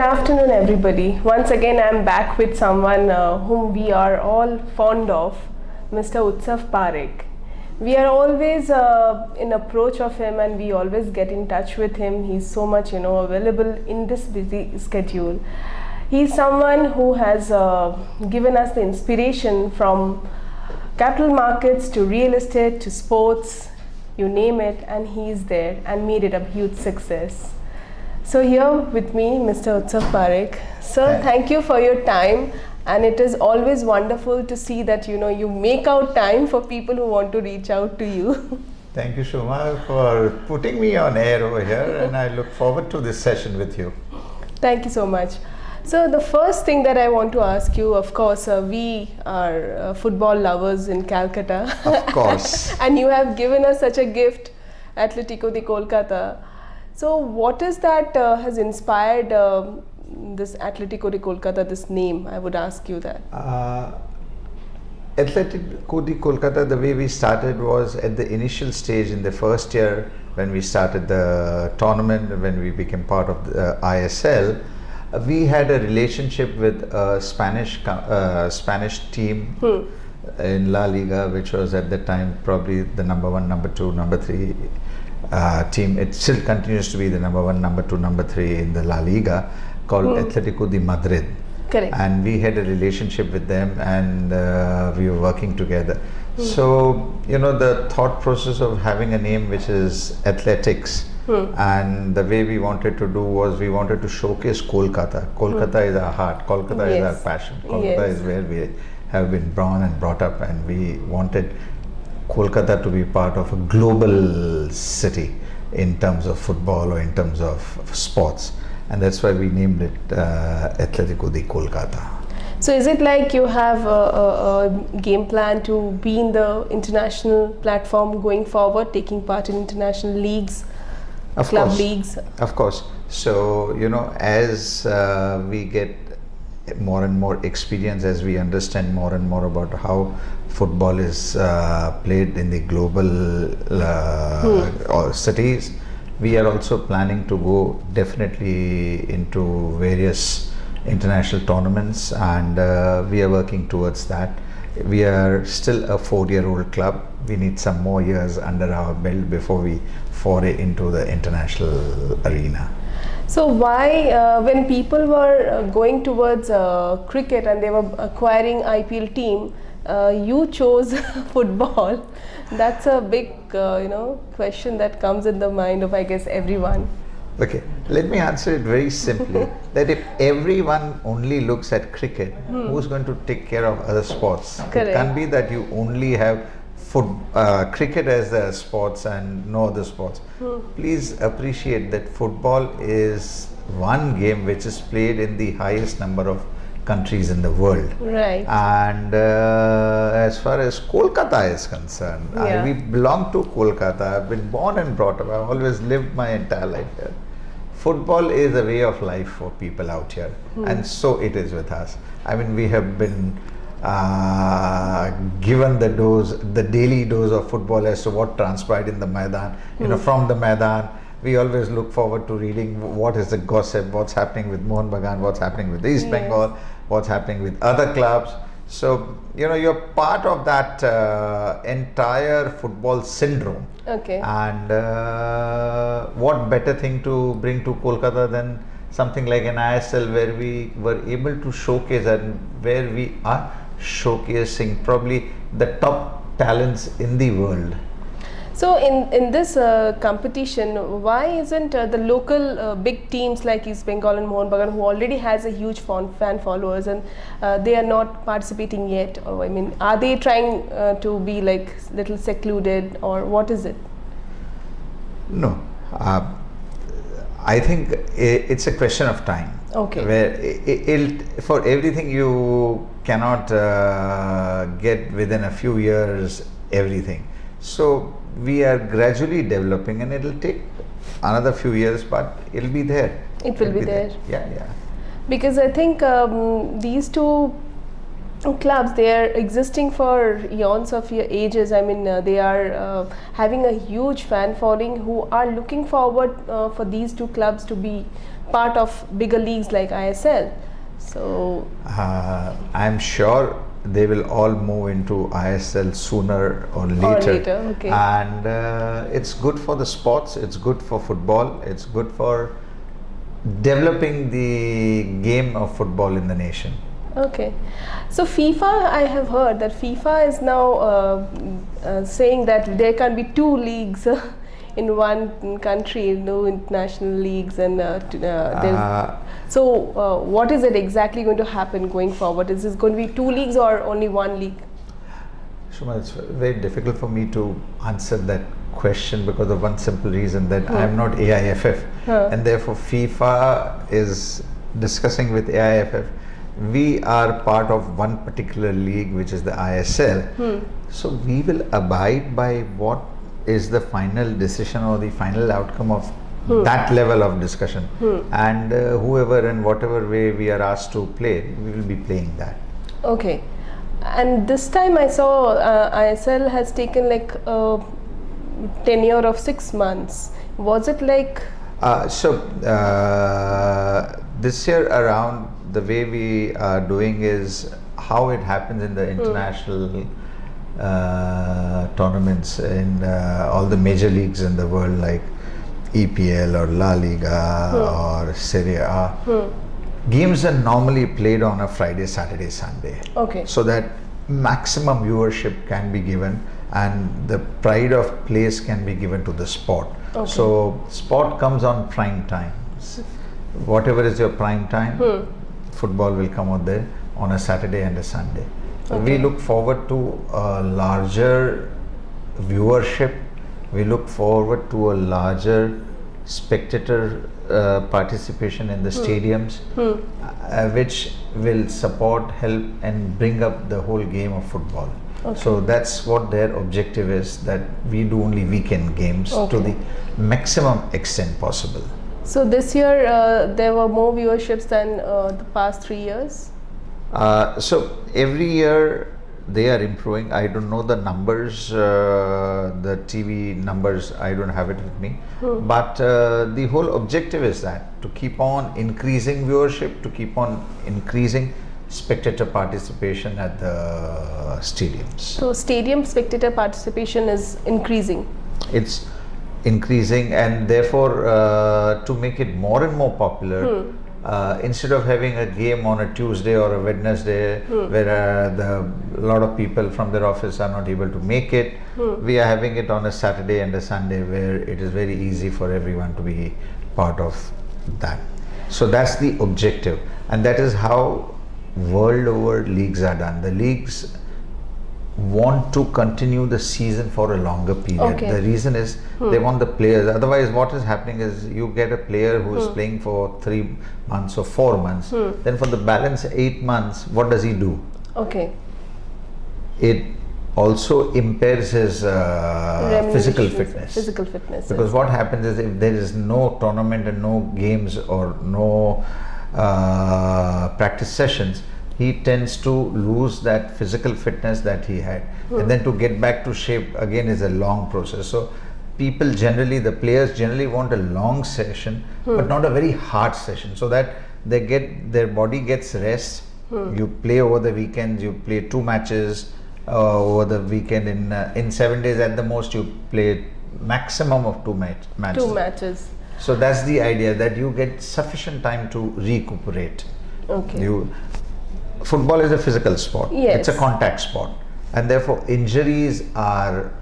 afternoon, everybody. Once again, I'm back with someone whom we are all fond of, Mr. Utsav Parekh. We are always in approach of him, and we always get in touch with him. He's so much, available in this busy schedule. He's someone who has given us the inspiration from capital markets to real estate to sports, you name it, and he's there and made it a huge success. So here with me, Mr. Utsav Parekh. Sir, thank you for your time, and it is always wonderful to see that you make out time for people who want to reach out to you. Thank you, Shoma, for putting me on air over here, and I look forward to this session with you. Thank you so much. So the first thing that I want to ask you, of course, we are football lovers in Calcutta. Of course. And you have given us such a gift, Atlético de Kolkata. So what is that has inspired this Atlético de Kolkata, this name? I would ask you that. Atlético de Kolkata, the way we started was at the initial stage in the first year when we started the tournament, when we became part of the ISL. We had a relationship with a Spanish team in La Liga, which was at the time probably the number 1, number 2, number 3 team. It still continues to be the number 1, number 2, number 3 in the La Liga, called Atlético de Madrid. Correct. And we had a relationship with them, and we were working together. So, the thought process of having a name which is athletics, and the way we wanted to do was we wanted to showcase Kolkata. Kolkata is our heart, Kolkata is our passion, Kolkata is where we have been born and brought up, and we wanted Kolkata to be part of a global city in terms of football or in terms of sports, and that's why we named it Atlético de Kolkata. So is it like you have a game plan to be in the international platform going forward, taking part in international leagues, club leagues? Of course. So, as we get more and more experience, as we understand more and more about how football is played in the global cities, we are also planning to go definitely into various international tournaments, and we are working towards that. We are still a 4-year-old club. We need some more years under our belt before we foray into the international arena. So why, when people were going towards cricket and they were acquiring IPL team, you chose football? That's a big, question that comes in the mind of, I guess, everyone. Okay, let me answer it very simply. That if everyone only looks at cricket, who's going to take care of other sports? Correct. It can't be that you only have cricket as the sports and no other sports. Please appreciate that football is one game which is played in the highest number of countries in the world. Right. And as far as Kolkata is concerned, we belong to Kolkata. I've been born and brought up. I've always lived my entire life here. Football is a way of life for people out here, and so it is with us. I mean, we have been given the daily dose of football as to what transpired in the Maidan. From the Maidan, we always look forward to reading what is the gossip, what's happening with Mohun Bagan, what's happening with East Bengal, what's happening with other clubs. So, you're part of that entire football syndrome. Okay. And what better thing to bring to Kolkata than something like an ISL, where we were able to showcase, and where we are showcasing probably the top talents in the world. So in this competition, why isn't the local big teams like East Bengal and Mohun Bagan, who already has a huge fan followers, and they are not participating yet? Or, I mean, are they trying to be like little secluded, or what is it? No, I think it's a question of time. Okay. Where for everything you cannot get within a few years everything. So we are gradually developing, and it'll take another few years, but it'll be there. It will be there. Yeah. Because I think these two clubs, they are existing for eons of ages. I mean, they are having a huge fan following who are looking forward for these two clubs to be part of bigger leagues like ISL. So I'm sure they will all move into ISL sooner or later. Okay. And it's good for the sports, it's good for football, it's good for developing the game of football in the nation. Okay, so FIFA, I have heard that FIFA is now saying that there can be two leagues in one country, no international leagues, and so what is it exactly going to happen going forward? Is this going to be two leagues or only one league? Shuma, it's very difficult for me to answer that question because of one simple reason, that I'm not AIFF, and therefore FIFA is discussing with AIFF. We are part of one particular league, which is the ISL. So we will abide by what is the final decision or the final outcome of that level of discussion. And whoever and whatever way we are asked to play, we will be playing that. Okay. And this time I saw ISL has taken like a tenure of 6 months. Was it like? This year around, the way we are doing is how it happens in the international tournaments in all the major leagues in the world, like EPL or La Liga or Serie A. Games are normally played on a Friday, Saturday, Sunday. Okay. So that maximum viewership can be given and the pride of place can be given to the sport. Okay. So sport comes on prime time. Whatever is your prime time, football will come out there on a Saturday and a Sunday. Okay. We look forward to a larger viewership. We look forward to a larger spectator participation in the stadiums, which will support, help and bring up the whole game of football. Okay. So that's what their objective is, that we do only weekend games to the maximum extent possible. So this year there were more viewerships than the past 3 years? So every year they are improving. I don't know the numbers, the TV numbers, I don't have it with me. But the whole objective is that to keep on increasing viewership, to keep on increasing spectator participation at the stadiums. So stadium spectator participation is increasing? It's increasing, and therefore to make it more and more popular, instead of having a game on a Tuesday or a Wednesday where a lot of people from their office are not able to make it, we are having it on a Saturday and a Sunday where it is very easy for everyone to be part of that. So that's the objective, and that is how world over leagues are done. The leagues want to continue the season for a longer period. Okay. The reason is they want the players. Otherwise what is happening is you get a player who is playing for 3 months or 4 months, then for the balance 8 months what does he do? Okay. It also impairs his physical fitness. Physical fitness. Because what happens is, if there is no tournament and no games or no practice sessions, he tends to lose that physical fitness that he had, and then to get back to shape again is a long process. So people generally, the players generally want a long session, but not a very hard session, so that their body gets rest. You play over the weekends, you play 2 matches over the weekend. In 7 days at the most you play maximum of 2 matches. 2 matches. So that's the idea, that you get sufficient time to recuperate. Okay. Football is a physical sport. Yes. It's a contact sport, and therefore injuries are,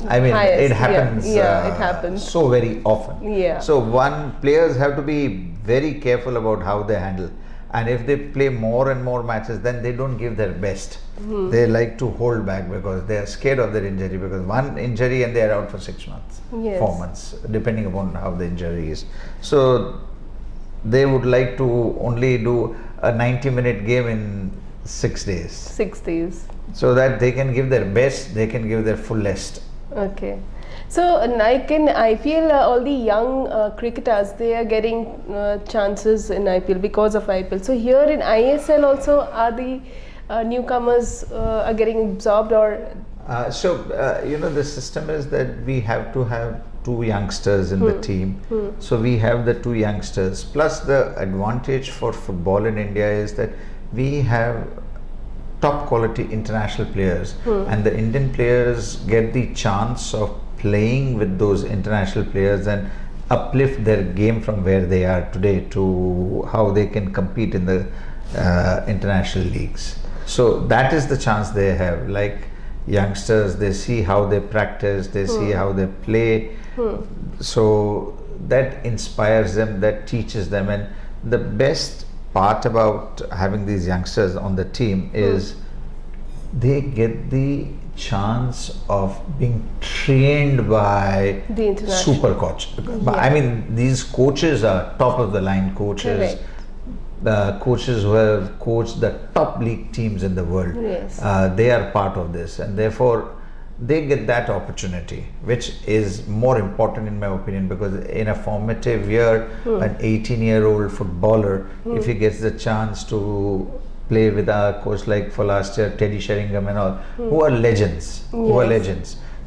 I mean, Highest. it happens. It happens so very often. Yeah. So players have to be very careful about how they handle, and if they play more and more matches, then they don't give their best. They like to hold back because they are scared of their injury, because one injury and they are out for 6 months, Yes. 4 months, depending upon how the injury is. So they would like to only do a 90-minute game in 6 days. 6 days. So that they can give their best, they can give their fullest. Okay. So like in IPL, all the young cricketers, they are getting chances in IPL because of IPL. So here in ISL also, are the newcomers are getting absorbed, or the system is that we have to have two youngsters in the team. So we have the two youngsters. Plus, the advantage for football in India is that we have top quality international players, and the Indian players get the chance of playing with those international players and uplift their game from where they are today to how they can compete in the international leagues. So that is the chance they have. Like youngsters, they see how they practice, they see how they play. So that inspires them, that teaches them. And the best part about having these youngsters on the team is they get the chance of being trained by the super coach. I mean, these coaches are top of the line coaches. Correct. The coaches who have coached the top league teams in the world. Yes. They are part of this, and therefore they get that opportunity, which is more important in my opinion, because in a formative year, an 18-year-old footballer, if he gets the chance to play with a coach like for last year, Teddy Sheringham and all, who are legends,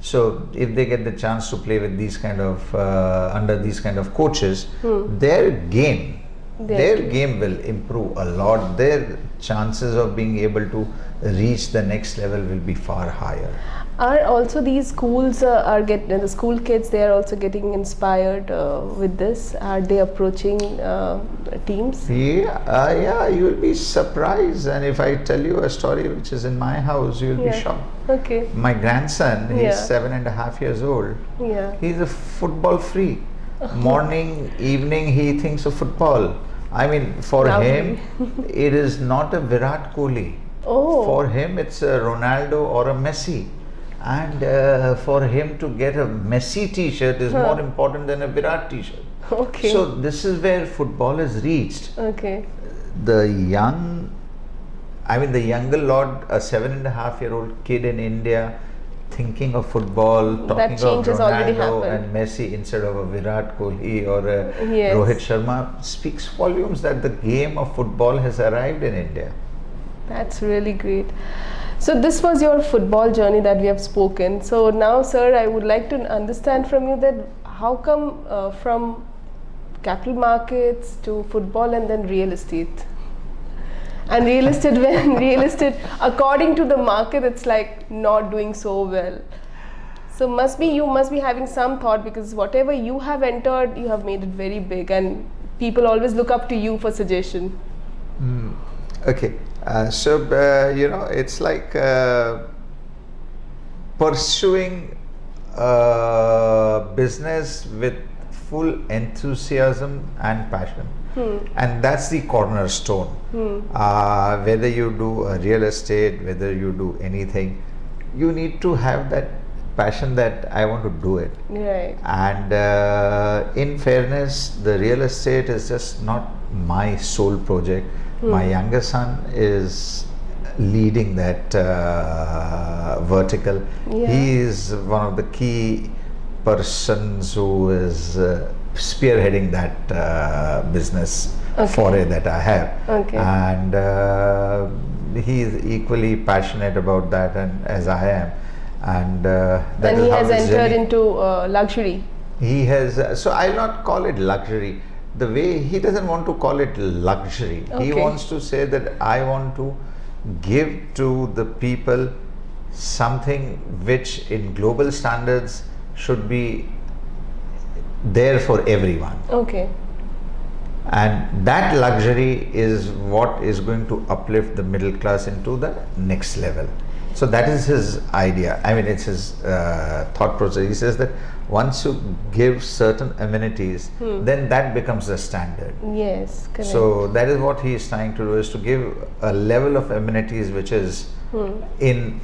So if they get the chance to play with these kind of under these kind of coaches, their game will improve a lot. Their chances of being able to reach the next level will be far higher. Are also these schools the school kids, they are also getting inspired with this? Are they approaching teams? Yeah, you will be surprised. And if I tell you a story which is in my house, you will be shocked. Okay. My grandson, he's 7.5 years old. Yeah. He's a football freak. Morning, evening, he thinks of football. I mean, for him, it is not a Virat Kohli. Oh. For him, it's a Ronaldo or a Messi. And for him to get a Messi t-shirt is more important than a Virat t-shirt. Okay. So this is where football has reached. Okay. The younger lot, a 7.5-year-old kid in India thinking of football, talking of Ronaldo and Messi instead of a Virat Kohli or a Rohit Sharma speaks volumes that the game of football has arrived in India. That's really great. So this was your football journey that we have spoken. So now, sir, I would like to understand from you that how come from capital markets to football and then real estate? And real estate, according to the market, it's like not doing so well. So you must be having some thought, because whatever you have entered, you have made it very big, and people always look up to you for suggestion. Okay. It's like pursuing business with full enthusiasm and passion. And that's the cornerstone. Whether you do a real estate, whether you do anything, you need to have that passion that I want to do it. Right. And in fairness, the real estate is just not my sole project. My younger son is leading that vertical. He is one of the key persons who is spearheading that business foray that I have. Okay. And he is equally passionate about that, and as I am. And that he has entered into luxury. He has, so I'll not call it luxury. The way he doesn't want to call it luxury. He wants to say that I want to give to the people something which in global standards should be there for everyone. Okay. And that luxury is what is going to uplift the middle class into the next level. So that is his idea. I mean, it's his thought process. He says that once you give certain amenities, then that becomes the standard. Yes, correct. So that is what he is trying to do, is to give a level of amenities which is, in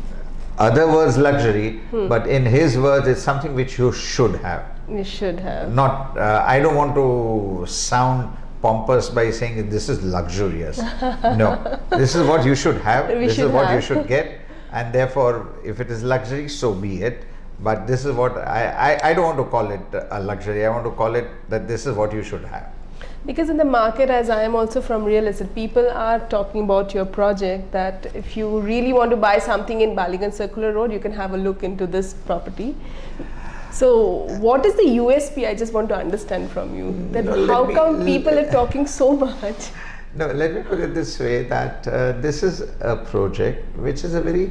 other words, luxury, but in his words, it's something which you should have. You should have. Not, I don't want to sound pompous by saying this is luxurious. No, this is what you should have. This is what you should get. And therefore, if it is luxury, so be it. But this is what I don't want to call it a luxury. I want to call it that this is what you should have. Because in the market, as I am also from real estate, people are talking about your project, that if you really want to buy something in Baliganj Circular Road, you can have a look into this property. So what is the USP? I just want to understand from you, that how come people are talking so much? No, let me put it this way, that this is a project which is a very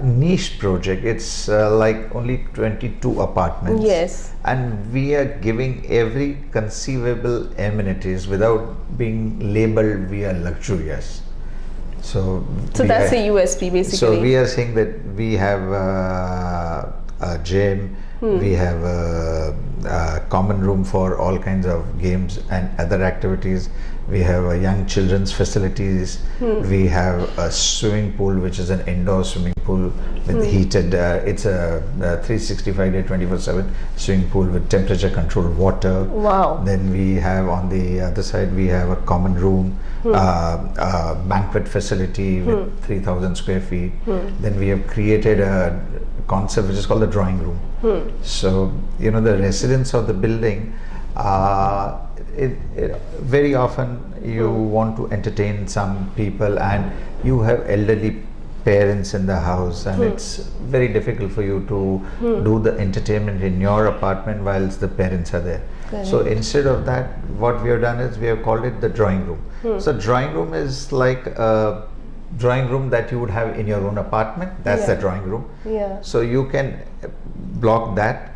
niche project. It's like only 22 apartments. Yes. And we are giving every conceivable amenities without being labeled we are luxurious. So that's a USP basically. So we are saying that we have a gym, we have a common room for all kinds of games and other activities. We have a young children's facilities. We have a swimming pool, which is an indoor swimming pool with heated. It's a 365-day, 24/7 swimming pool with temperature controlled water. Wow. Then we have on the other side, we have a common room, a banquet facility with 3,000 square feet. Then we have created a concept which is called the drawing room. So, you know, the residents of the building, very often you want to entertain some people, and you have elderly parents in the house, and it's very difficult for you to do the entertainment in your apartment whilst the parents are there. Correct. So instead of that, what we have done is we have called it the drawing room. So drawing room is like a drawing room that you would have in your own apartment. That's the drawing room. Yeah. So you can block that,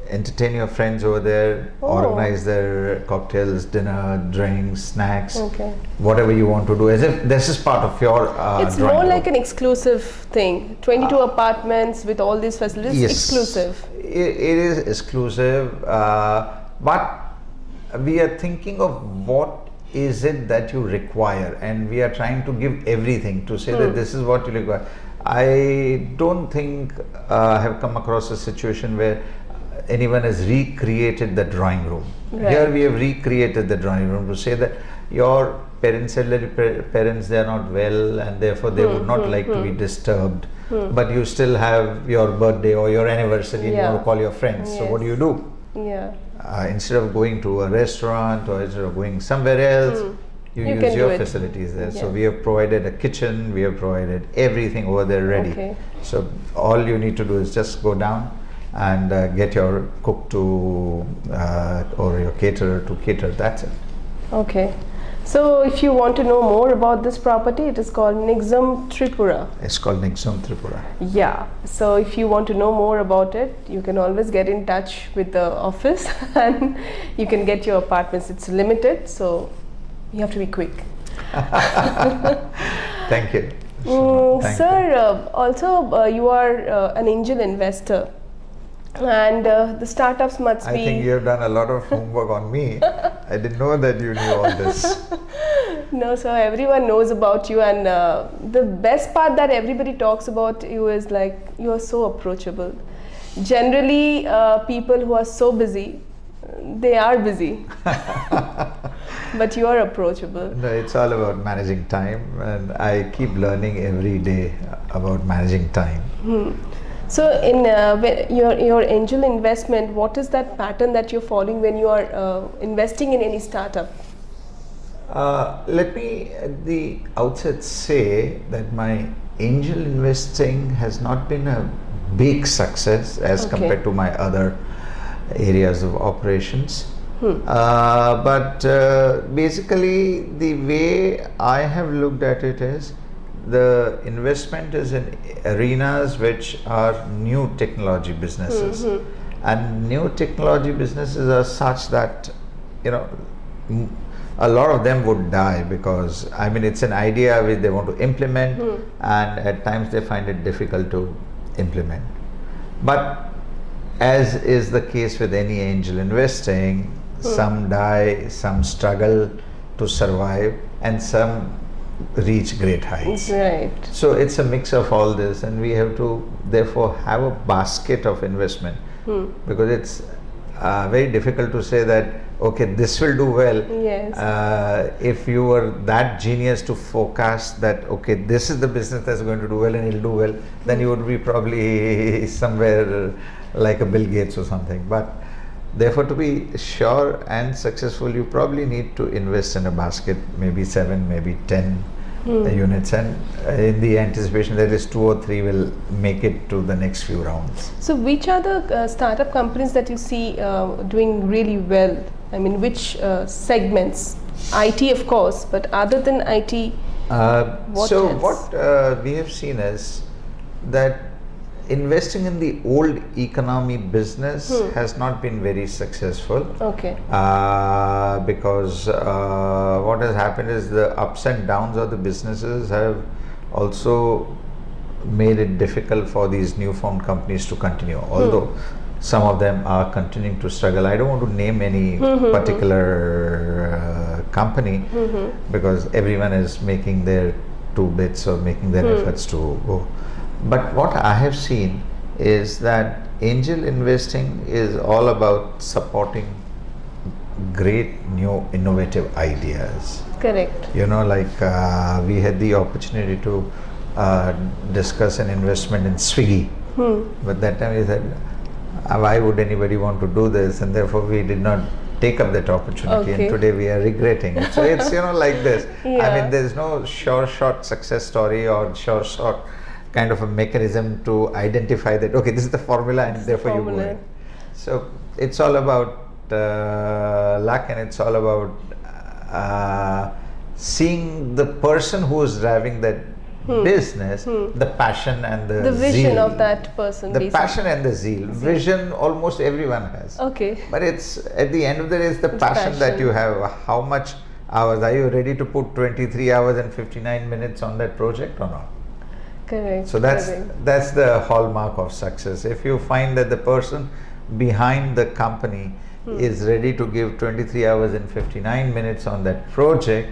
entertain your friends over there, organize their cocktails, dinner, drinks, snacks, whatever you want to do, as if this is part of your it's more like an exclusive thing. 22 apartments with all these facilities. Yes, exclusive. It is exclusive, but we are thinking of what is it that you require, and we are trying to give everything to say that this is what you require. I don't think I have come across a situation where anyone has recreated the drawing room. Right. Here we have recreated the drawing room to say that your parents, elderly parents, they are not well, and therefore they would not like to be disturbed. But you still have your birthday or your anniversary, and you want to call your friends. So what do? Yeah. Instead of going to a restaurant or instead of going somewhere else, you use your facilities there. So we have provided a kitchen, we have provided everything over there ready. So all you need to do is just go down and get your cook to or your caterer to cater. That's it. Okay. So if you want to know more about this property, it is called Nixum Tripura. It's called Nixum Tripura. Yeah. So if you want to know more about it, you can always get in touch with the office and you can get your apartments. It's limited, so you have to be quick. Thank you. Sir, also you are an angel investor. And the startups must be... I think you have done a lot of homework on me. I didn't know that you knew all this. No, so everyone knows about you, and the best part that everybody talks about you is like you are so approachable. Generally, people who are so busy, they are busy. But you are approachable. No, it's all about managing time, and I keep learning every day about managing time. So in your angel investment, what is that pattern that you're following when you are investing in any startup? Let me at the outset say that my angel investing has not been a big success as compared to my other areas of operations. But basically the way I have looked at it is, the investment is in arenas which are new technology businesses, and new technology businesses are such that, you know, a lot of them would die because, I mean, it's an idea which they want to implement, and at times they find it difficult to implement. But as is the case with any angel investing, some die, some struggle to survive, and some reach great heights. Right. So it's a mix of all this, and we have to therefore have a basket of investment, because it's very difficult to say that okay, this will do well. Yes. If you were that genius to forecast that okay, this is the business that's going to do well and it'll do well, then you would be probably somewhere like a Bill Gates or something. But Therefore, to be sure and successful, you probably need to invest in a basket, maybe 7, maybe 10 units, and in the anticipation that is 2 or 3 will make it to the next few rounds. So which are the startup companies that you see doing really well? I mean, which segments? IT, of course, but other than IT, what else? What we have seen is that investing in the old economy business has not been very successful. Okay. Because what has happened is the ups and downs of the businesses have also made it difficult for these newfound companies to continue. Although some of them are continuing to struggle. I don't want to name any particular company because everyone is making their 2 bits or making their efforts to go. But what I have seen is that angel investing is all about supporting great new innovative ideas. Correct. You know, like we had the opportunity to discuss an investment in Swiggy. But that time we said, why would anybody want to do this? And therefore we did not take up that opportunity, Okay. and today we are regretting it. So it's, you know, like this. I Yeah. mean, there is no sure shot success story or sure shot kind of a mechanism to identify that, okay, this is the formula and therefore you go formula. in. So it's all about luck, and it's all about seeing the person who is driving that business, the passion and the vision zeal. of that person. The basically. passion and the zeal. Vision almost everyone has. Okay. But it's at the end of the day, it's the passion that passion. you have. How much hours are you ready to put? 23 hours and 59 minutes on that project or not? Correct. So that's correct. the hallmark of success. If you find that the person behind the company is ready to give 23 hours and 59 minutes on that project,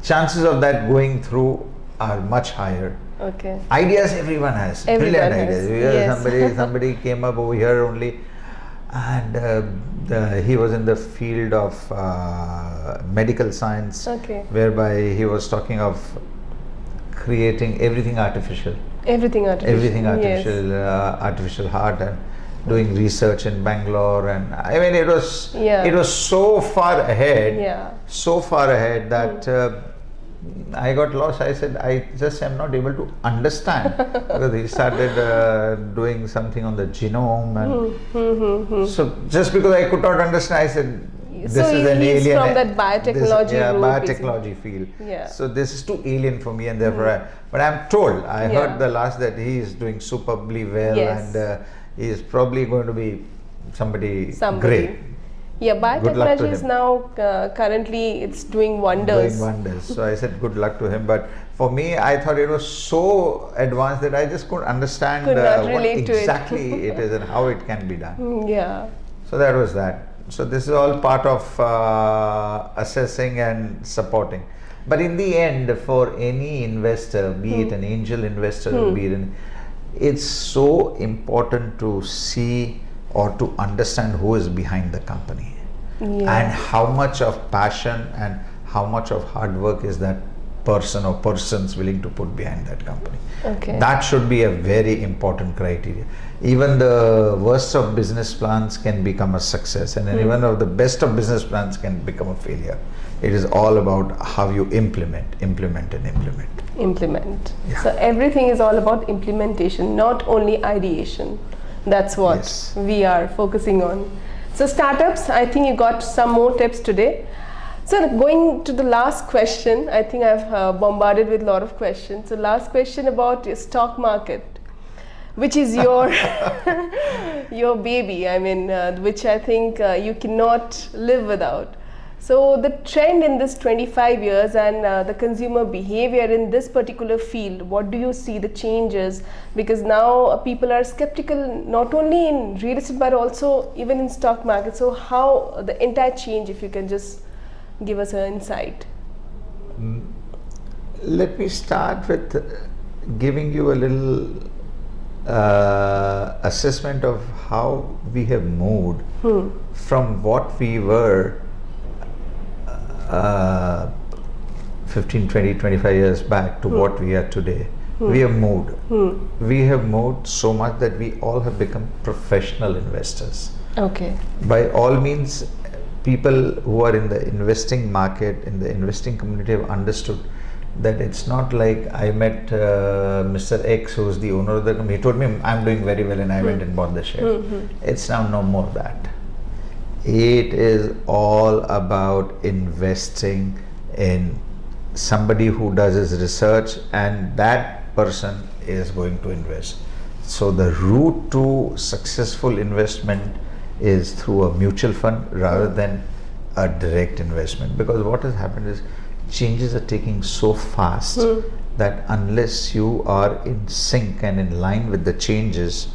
chances of that going through are much higher. Okay. Ideas everyone has. Everyone Brilliant has, ideas. We heard yes. somebody came up over here only, and he was in the field of medical science, Okay. whereby he was talking of creating everything artificial. Everything artificial. Everything Yes. artificial, artificial heart, and doing research in Bangalore. And I mean, it was Yeah. it was so far ahead, Yeah. so far ahead that I got lost. I said, I just am not able to understand because he started doing something on the genome, and so just because I could not understand, I said, this So is an he's alien. from that biotechnology route, biotechnology field. Yeah. So this is too alien for me, and therefore, but I'm told, I Yeah. heard the last that he is doing superbly well, Yes. and he is probably going to be somebody Somebody. great. Yeah, Good luck biotechnology to is him. now currently it's doing wonders. Doing wonders. So I said good luck to him. But for me, I thought it was so advanced that I just couldn't understand Could not what relate to it. exactly it is and how it can be done. Yeah. So that was that. So this is all part of assessing and supporting. But in the end, for any investor, be it an angel investor, be it it's so important to see or to understand who is behind the company, and how much of passion and how much of hard work is that person or persons willing to put behind that company. Okay. That should be a very important criteria. Even the worst of business plans can become a success, and even of the best of business plans can become a failure. It is all about how you implement. Implement. Yeah. So everything is all about implementation, not only ideation. That's what Yes. we are focusing on. So startups, I think you got some more tips today. So going to the last question, I think I've bombarded with a lot of questions. So last question about your stock market, which is your your baby. I mean, which I think you cannot live without. So the trend in this 25 years and the consumer behavior in this particular field, what do you see the changes? Because now people are skeptical not only in real estate but also even in stock market. So how the entire change, if you can just give us an insight. Let me start with giving you a little assessment of how we have moved from what we were 15, 20, 25 years back to what we are today. we have moved. We have moved so much that we all have become professional investors. Okay. By all means, people who are in the investing market, in the investing community, have understood that it's not like I met Mr. X, who's the owner of the company. He told me I'm doing very well and I went and bought the share. It's now no more that. It is all about investing in somebody who does his research, and that person is going to invest. So the route to successful investment is through a mutual fund rather than a direct investment, because what has happened is changes are taking so fast that unless you are in sync and in line with the changes,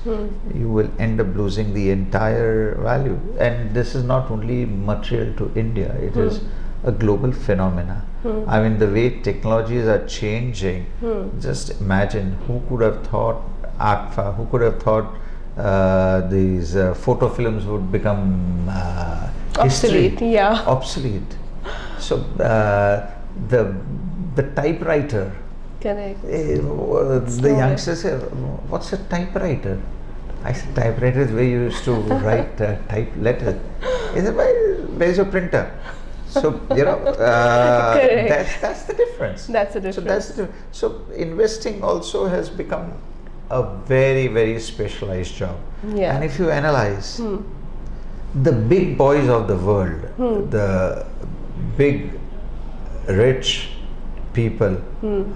you will end up losing the entire value. And this is not only material to India, it is a global phenomena. I mean, the way technologies are changing, just imagine, who could have thought ACFA, who could have thought these photo films would become Obsolete, yeah. Obsolete. So the typewriter. Correct. The youngsters say, "What's a typewriter?" I said, "Typewriter is where you used to write type letters." He said, "Where's your printer?" So that's the difference. That's the difference. So investing also has become a very, very specialized job. Yeah. And if you analyze the big boys of the world, the big rich people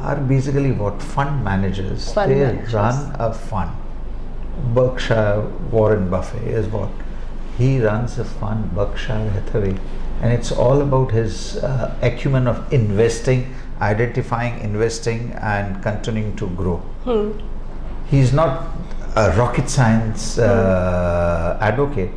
are basically what? Fund managers. They run a fund. Berkshire Warren Buffett is what? He runs a fund, Berkshire Hathaway, and it's all about his acumen of investing, identifying, investing, and continuing to grow. He's not a rocket science advocate,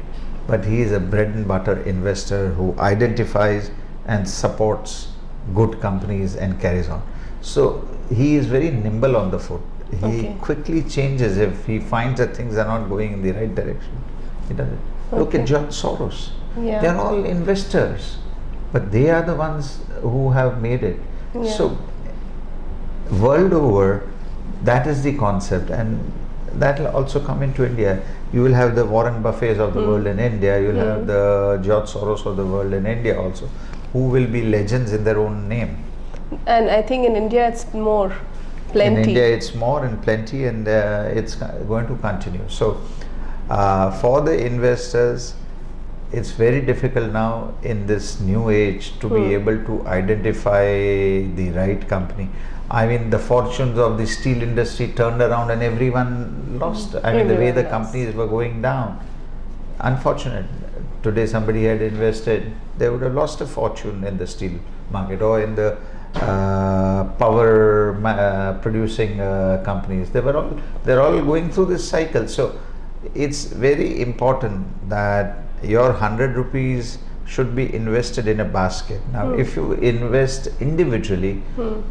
but he is a bread and butter investor who identifies and supports good companies and carries on. So he is very nimble on the foot. He quickly changes if he finds that things are not going in the right direction. He does it. Look at George Soros. Yeah. They are all investors, but they are the ones who have made it. Yeah. So world over, that is the concept, and that will also come into India. You will have the Warren Buffets of the world in India. You will have the George Soros of the world in India also, who will be legends in their own name. And I think in India it's more, plenty. In India it's more and plenty, and it's going to continue. So for the investors, it's very difficult now in this new age to be able to identify the right company. I mean, the fortunes of the steel industry turned around and everyone lost. I mean, the way the companies were going down. Unfortunate. Today somebody had invested, they would have lost a fortune in the steel market or in the power producing companies. They're all going through this cycle. So it's very important that your 100 rupees should be invested in a basket. Now, if you invest individually,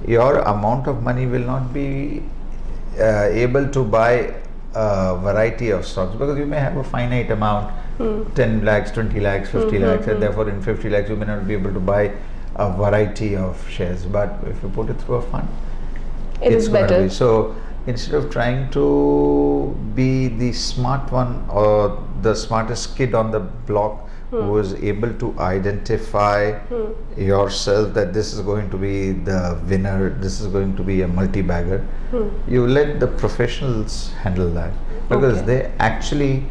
your amount of money will not be able to buy a variety of stocks, because you may have a finite amount, 10 lakhs, 20 lakhs, 50 lakhs, and therefore in 50 lakhs you may not be able to buy a variety of shares. But if you put it through a fund, it's better. So instead of trying to be the smart one or the smartest kid on the block who was able to identify yourself that this is going to be the winner, this is going to be a multi-bagger, you let the professionals handle that, because they actually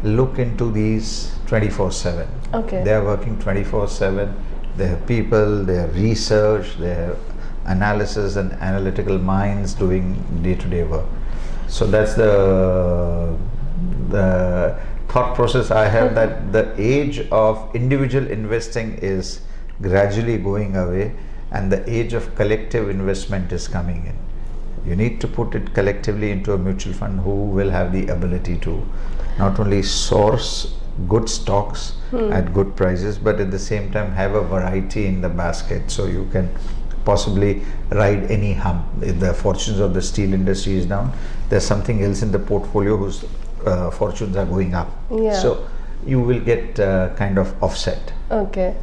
look into these 24/7. They are working 24/7. They have people, they have research, they have analysis and analytical minds doing day-to-day work. So that's the thought process I have, that the age of individual investing is gradually going away and the age of collective investment is coming in. You need to put it collectively into a mutual fund who will have the ability to not only source good stocks at good prices, but at the same time have a variety in the basket, so you can possibly ride any hump. If the fortunes of the steel industry is down, there's something else in the portfolio whose fortunes are going up. So you will get kind of offset.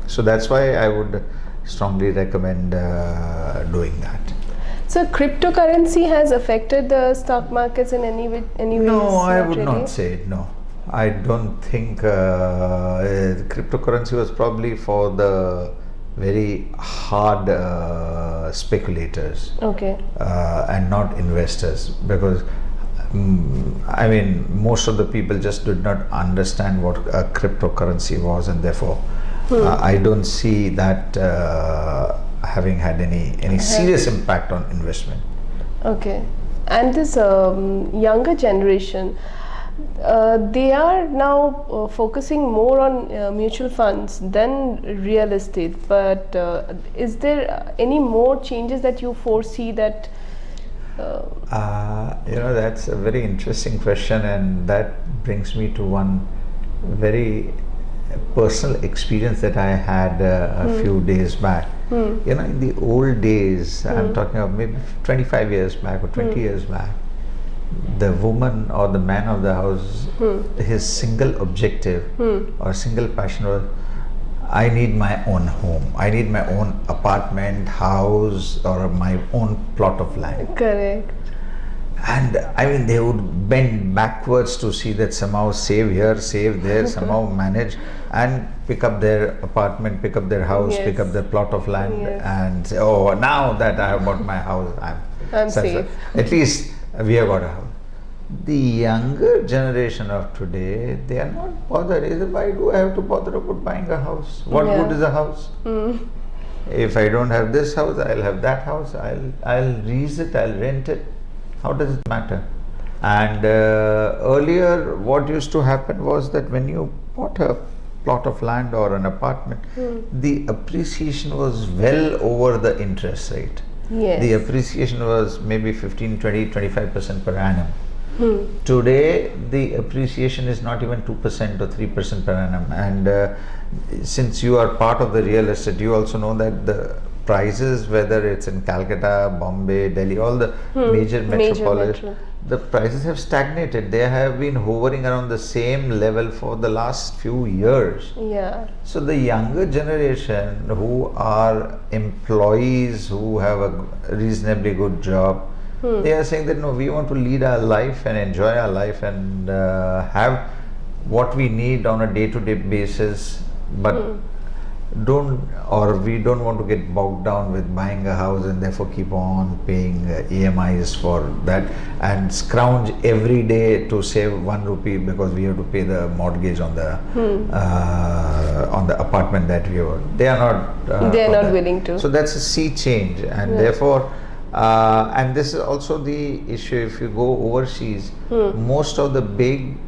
So that's why I would strongly recommend doing that. So cryptocurrency has affected the stock markets in any way? No, I would really? not say it. No, I don't think cryptocurrency was probably for the very hard speculators. Okay. And not investors, because I mean, most of the people just did not understand what a cryptocurrency was, and therefore I don't see that having had any serious impact on investment. Okay. And this younger generation, they are now focusing more on mutual funds than real estate. But is there any more changes that you foresee that? That's a very interesting question, and that brings me to one very personal experience that I had a few days back. In the old days, I'm talking of maybe 25 years back or 20 years back, the woman or the man of the house, his single objective or single passion was, I need my own home. I need my own apartment, house, or my own plot of land. Correct. And I mean, they would bend backwards to see that somehow save here, save there, somehow manage and pick up their apartment, pick up their house, pick up their plot of land, and say, oh, now that I have bought my house, I'm safe. At least we have got a house. The younger generation of today, they are not bothered. They say, why do I have to bother about buying a house? What good is a house? If I don't have this house, I'll have that house. I'll lease it, I'll rent it. How does it matter? And earlier, what used to happen was that when you bought a plot of land or an apartment, the appreciation was well over the interest rate. Yes. The appreciation was maybe 15, 20, 25% per annum. Today, the appreciation is not even 2% or 3% per annum. And since you are part of the real estate, you also know that the prices, whether it's in Calcutta, Bombay, Delhi, all the major metropolis, the prices have stagnated. They have been hovering around the same level for the last few years. Yeah. So the younger generation who are employees who have a reasonably good job, they are saying that no, we want to lead our life and enjoy our life and have what we need on a day-to-day basis, but we don't want to get bogged down with buying a house and therefore keep on paying EMIs for that and scrounge every day to save 1 rupee because we have to pay the mortgage on the apartment that we own. They are not willing to. So that's a sea change, and therefore and this is also the issue. If you go overseas, most of the big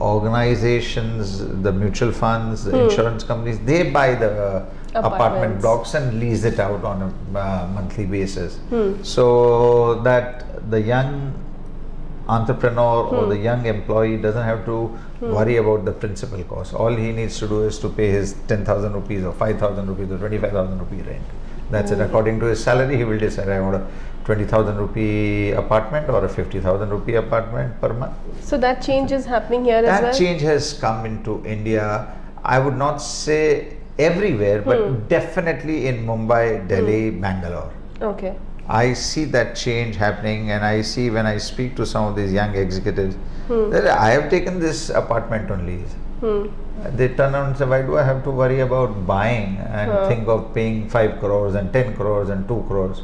organizations, the mutual funds, the insurance companies, they buy the apartment blocks and lease it out on a monthly basis, so that the young entrepreneur or the young employee doesn't have to worry about the principal cost. All he needs to do is to pay his 10,000 rupees or 5,000 rupees or 25,000 rupee rent. That's it. According to his salary, he will decide, I want a 20,000 rupee apartment or a 50,000 rupee apartment per month. So that change is happening here as well? That change has come into India. I would not say everywhere, but definitely in Mumbai, Delhi, Bangalore. Okay. I see that change happening, and I see when I speak to some of these young executives that I have taken this apartment on lease. They turn around and say, why do I have to worry about buying and think of paying 5 crores and 10 crores and 2 crores?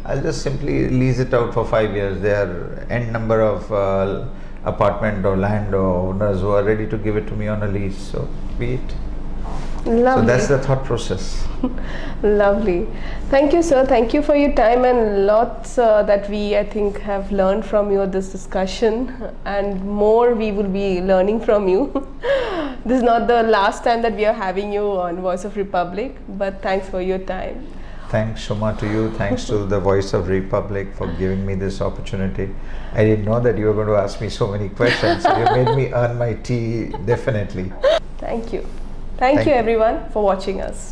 I'll just simply lease it out for 5 years. There are n number of apartment or land owners who are ready to give it to me on a lease. So be it. Lovely. So that's the thought process. Lovely. Thank you, sir. Thank you for your time, and lots that we, I think, have learned from you this discussion, and more we will be learning from you. This is not the last time that we are having you on Voice of Republic, but thanks for your time. Thanks, Shoma, to you. Thanks to the Voice of Republic for giving me this opportunity. I didn't know that you were going to ask me so many questions. You made me earn my tea, definitely. Thank you. Thank you everyone for watching us.